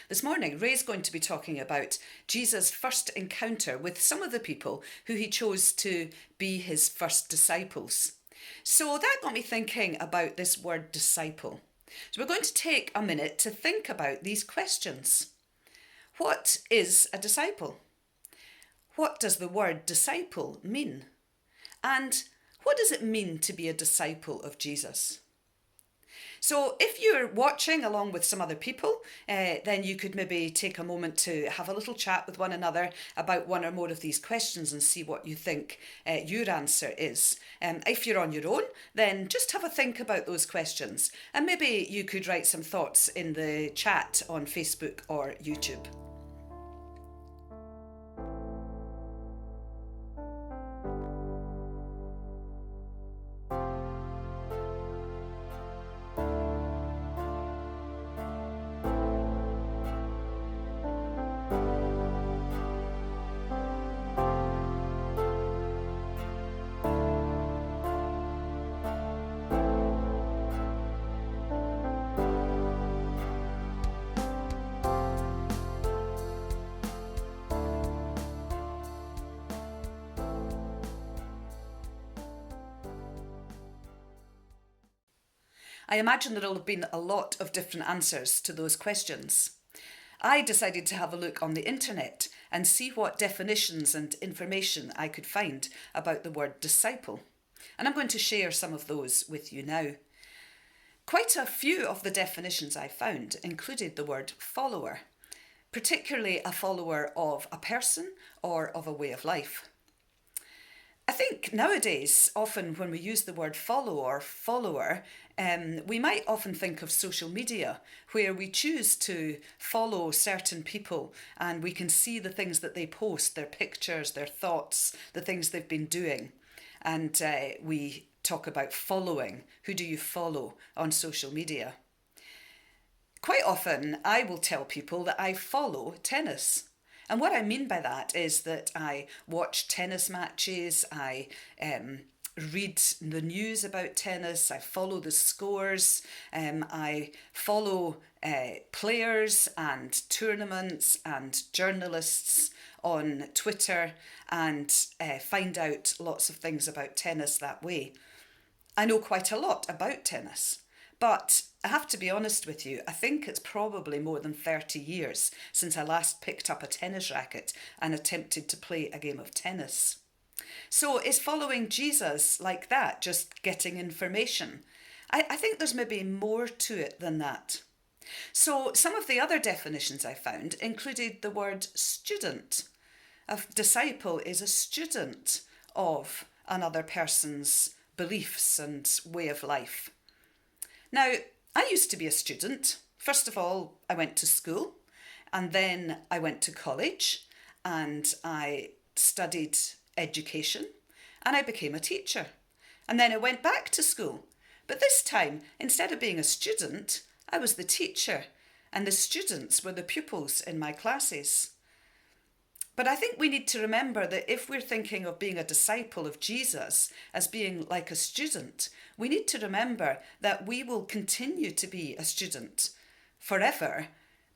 This morning, Ray's going to be talking about Jesus' first encounter with some of the people who he chose to be his first disciples. So that got me thinking about this word disciple. So we're going to take a minute to think about these questions. What is a disciple? What does the word disciple mean? And what does it mean to be a disciple of Jesus? So if you're watching along with some other people, then you could maybe take a moment to have a little chat with one another about one or more of these questions and see what you think your answer is. If you're on your own, then just have a think about those questions. And maybe you could write some thoughts in the chat on Facebook or YouTube. I imagine there will have been a lot of different answers to those questions. I decided to have a look on the internet and see what definitions and information I could find about the word disciple. And I'm going to share some of those with you now. Quite a few of the definitions I found included the word follower, particularly a follower of a person or of a way of life. I think nowadays, often when we use the word follow or follower, we might often think of social media, where we choose to follow certain people and we can see the things that they post, their pictures, their thoughts, the things they've been doing. And we talk about following. Who do you follow on social media? Quite often, I will tell people that I follow tennis. And what I mean by that is that I watch tennis matches, I read the news about tennis, I follow the scores, I follow players and tournaments and journalists on Twitter and find out lots of things about tennis that way. I know quite a lot about tennis. But I have to be honest with you, I think it's probably more than 30 years since I last picked up a tennis racket and attempted to play a game of tennis. So is following Jesus like that, just getting information? I think there's maybe more to it than that. So some of the other definitions I found included the word student. A disciple is a student of another person's beliefs and way of life. Now, I used to be a student. First of all, I went to school and then I went to college and I studied education and I became a teacher. And then I went back to school. But this time, instead of being a student, I was the teacher and the students were the pupils in my classes. But I think we need to remember that if we're thinking of being a disciple of Jesus as being like a student, we need to remember that we will continue to be a student forever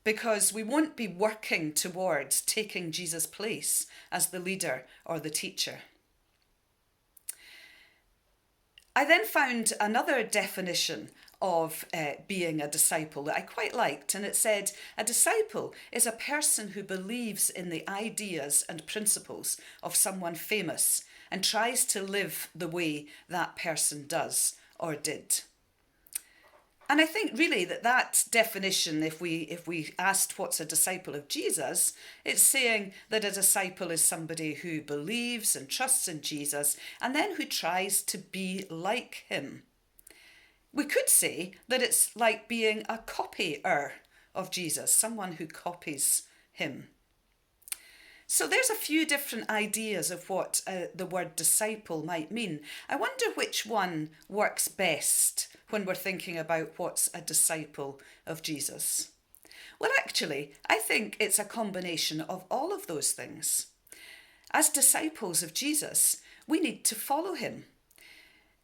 because we won't be working towards taking Jesus' place as the leader or the teacher. I then found another definition of being a disciple that I quite liked, and it said a disciple is a person who believes in the ideas and principles of someone famous and tries to live the way that person does or did. And I think really that definition, if we asked what's a disciple of Jesus, it's saying that a disciple is somebody who believes and trusts in Jesus and then who tries to be like him. We could say that it's like being a copier of Jesus, someone who copies him. So there's a few different ideas of what the word disciple might mean. I wonder which one works best when we're thinking about what's a disciple of Jesus. Well, actually, I think it's a combination of all of those things. As disciples of Jesus, we need to follow him.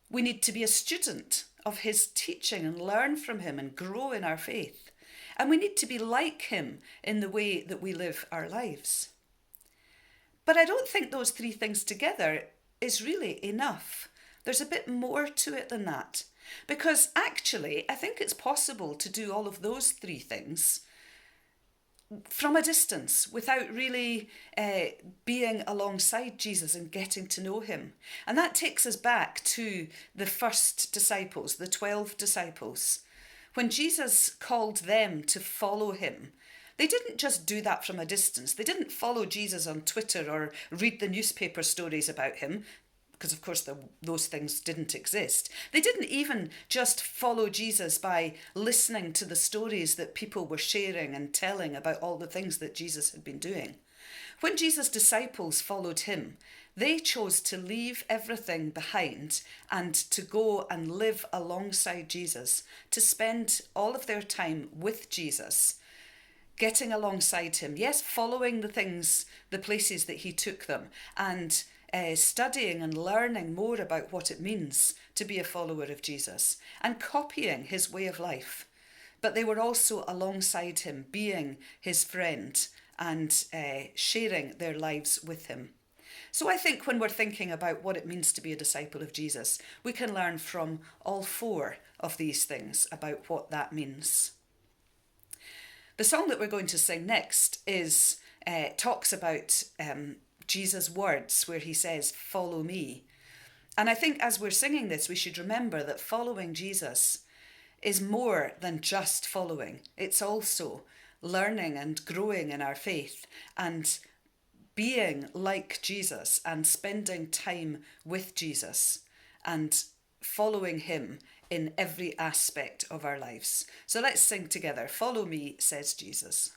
We need to be a student of his teaching and learn from him and grow in our faith. And we need to be like him in the way that we live our lives. But I don't think those three things together is really enough. There's a bit more to it than that. Because actually, I think it's possible to do all of those three things from a distance without really being alongside Jesus and getting to know him. And that takes us back to the first disciples, the 12 disciples. When Jesus called them to follow him, they didn't just do that from a distance. They didn't follow Jesus on Twitter or read the newspaper stories about him, because of course those things didn't exist. They didn't even just follow Jesus by listening to the stories that people were sharing and telling about all the things that Jesus had been doing. When Jesus' disciples followed him, they chose to leave everything behind and to go and live alongside Jesus, to spend all of their time with Jesus, getting alongside him, yes, following the places that he took them, and studying and learning more about what it means to be a follower of Jesus, and copying his way of life. But they were also alongside him, being his friend and sharing their lives with him. So I think when we're thinking about what it means to be a disciple of Jesus, we can learn from all four of these things about what that means. The song that we're going to sing next talks about Jesus' words where he says, "Follow me." And I think as we're singing this, we should remember that following Jesus is more than just following. It's also learning and growing in our faith and being like Jesus and spending time with Jesus and following him in every aspect of our lives. So let's sing together. "Follow me," says Jesus.